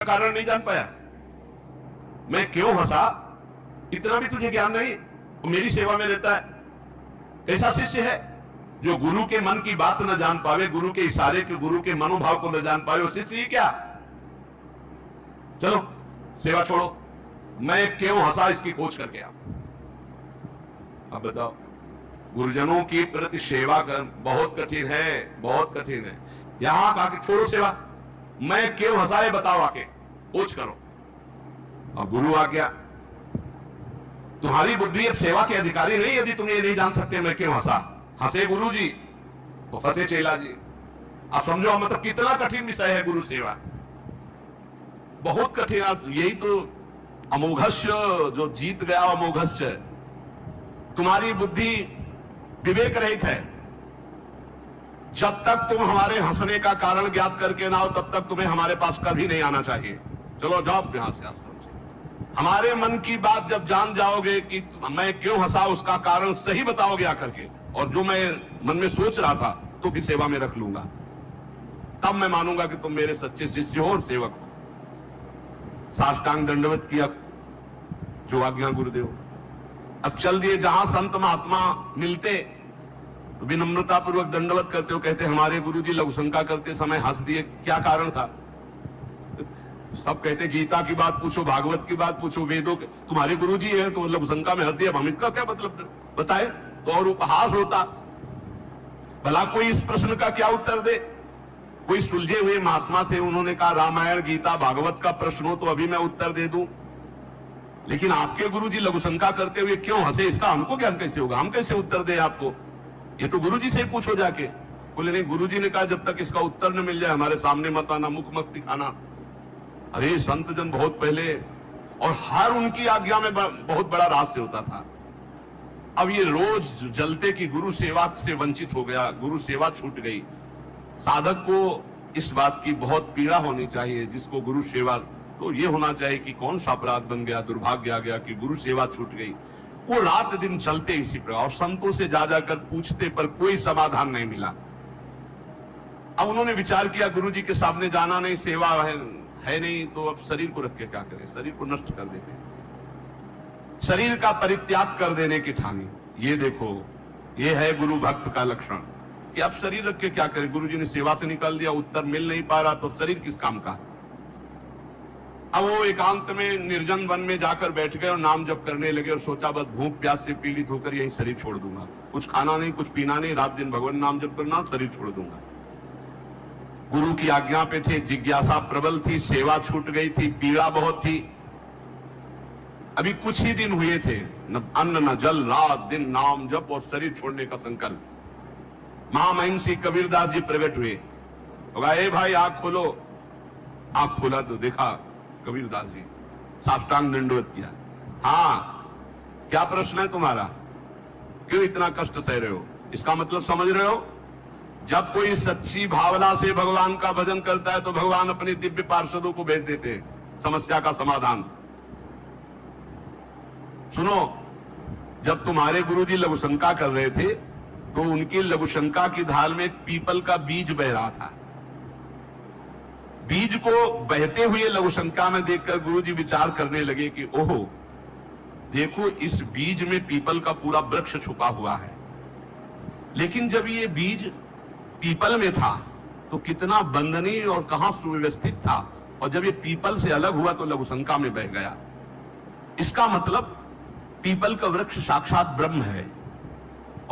कारण नहीं जान पाया, मैं क्यों हंसा, इतना भी तुझे ज्ञान नहीं, मेरी सेवा में रहता है। ऐसा शिष्य है जो गुरु के मन की बात न जान पावे, गुरु के इशारे के, गुरु के मनोभाव को न जान पावे, वो शिष्य ही क्या। चलो सेवा छोड़ो, मैं क्यों हंसा इसकी खोज करके आओ। अब बताओ, गुरुजनों की प्रति सेवा कर बहुत कठिन है, बहुत कठिन है। यहां कहा कि छोड़ो सेवा, मैं क्यों हंसा है बताओ, आके खोज करो। अब गुरु आ गया, तुम्हारी बुद्धि अब सेवा के अधिकारी नहीं, यदि तुम ये नहीं जान सकते मैं क्यों हंसा। हंसे गुरु जी तो फंसे चेला जी। आप समझो मतलब कितना कठिन विषय है गुरु सेवा, बहुत कठिन। यही तो अमोघस्य जो जीत गया, अमोघस्य। तुम्हारी बुद्धि विवेक रहित है, जब तक तुम हमारे हंसने का कारण ज्ञात करके ना हो तब तक तुम्हें हमारे पास कभी नहीं आना चाहिए। चलो जाओ यहां से आश्रम से। हमारे मन की बात जब जान जाओगे कि मैं क्यों हंसा, उसका कारण सही बताओगे आकर के, और जो मैं मन में सोच रहा था तो फिर सेवा में रख लूंगा, तब मैं मानूंगा कि तुम मेरे सच्चे शिष्य हो और सेवक हो। साष्टांग दंडवत किया, जो आज्ञा गुरुदेव। अब चल दिए, जहां संत महात्मा मिलते तो विनम्रता पूर्वक दंडवत करते हो, कहते हमारे गुरुजी लघुशंका करते समय हंस दिए, क्या कारण था। सब कहते गीता की बात पूछो, भागवत की बात पूछो, वेदों के, तुम्हारे गुरुजी है तो लघुशंका में हंस दिया, हम इसका क्या मतलब बताए तो और उपहास होता। भला कोई इस प्रश्न का क्या उत्तर दे। कोई सुलझे हुए महात्मा थे, उन्होंने कहा रामायण गीता भागवत का प्रश्न हो तो अभी मैं उत्तर दे दूं, लेकिन आपके गुरुजी लघुशंका करते हुए क्यों हंसे, इसका हमको ज्ञान कैसे होगा, हम कैसे उत्तर दे आपको, ये तो गुरुजी से ही पूछो जाके। बोले नहीं, गुरुजी ने कहा जब तक इसका उत्तर न मिल जाए हमारे सामने मत आना, मुख मत दिखाना। अरे संत जन बहुत पहले, और हर उनकी आज्ञा में बहुत बड़ा रहस्य होता था। अब ये रोज जलते कि गुरु सेवा से वंचित हो गया, गुरु सेवा छूट गई। साधक को इस बात की बहुत पीड़ा होनी चाहिए, जिसको गुरु सेवा, तो ये होना चाहिए कि कौन सा अपराध बन गया, दुर्भाग्य आ गया कि गुरु सेवा छूट गई। वो रात दिन चलते इसी प्रकार, और संतों से जा जाकर पूछते पर कोई समाधान नहीं मिला। अब उन्होंने विचार किया गुरु जी के सामने जाना नहीं, सेवा है नहीं, तो अब शरीर को रख के क्या करें, शरीर को नष्ट कर देते हैं, शरीर का परित्याग कर देने की ठानी। ये देखो, ये है गुरु भक्त का लक्षण कि अब शरीर रख के क्या करें। गुरु जी ने सेवा से निकाल दिया, उत्तर मिल नहीं पा रहा, तो शरीर किस काम का। अब वो एकांत में निर्जन वन में जाकर बैठ गए और नाम जप करने लगे, और सोचा बस भूख प्यास से पीड़ित होकर यही शरीर छोड़ दूंगा, कुछ खाना नहीं, कुछ पीना नहीं, रात दिन भगवान नाम जप करना, शरीर छोड़ दूंगा। गुरु की आज्ञा पे थे, जिज्ञासा प्रबल थी, सेवा छूट गई थी, पीड़ा बहुत थी। अभी कुछ ही दिन हुए थे, न अन्न न जल, रात दिन नाम जप और शरीर छोड़ने का संकल्प। महामहिषी कबीरदास जी प्रकट हुए, ए भाई आंख खोलो। आंख खोला तो देखा कबीरदास जी, साष्टांग दंडवत किया। हाँ, क्या प्रश्न है तुम्हारा, क्यों इतना कष्ट सह रहे हो। इसका मतलब समझ रहे हो, जब कोई सच्ची भावना से भगवान का भजन करता है तो भगवान अपने दिव्य पार्षदों को भेज देते हैं समस्या का समाधान। सुनो, जब तुम्हारे गुरुजी लघुशंका कर रहे थे तो उनकी लघुशंका की ढाल में एक पीपल का बीज बह रहा था। बीज को बहते हुए लघुशंका में देखकर गुरुजी विचार करने लगे कि ओहो देखो, इस बीज में पीपल का पूरा वृक्ष छुपा हुआ है, लेकिन जब ये बीज पीपल में था तो कितना बंदनीय और कहां सुव्यवस्थित था, और जब ये पीपल से अलग हुआ तो लघुशंका में बह गया। इसका मतलब पीपल का वृक्ष साक्षात ब्रह्म है।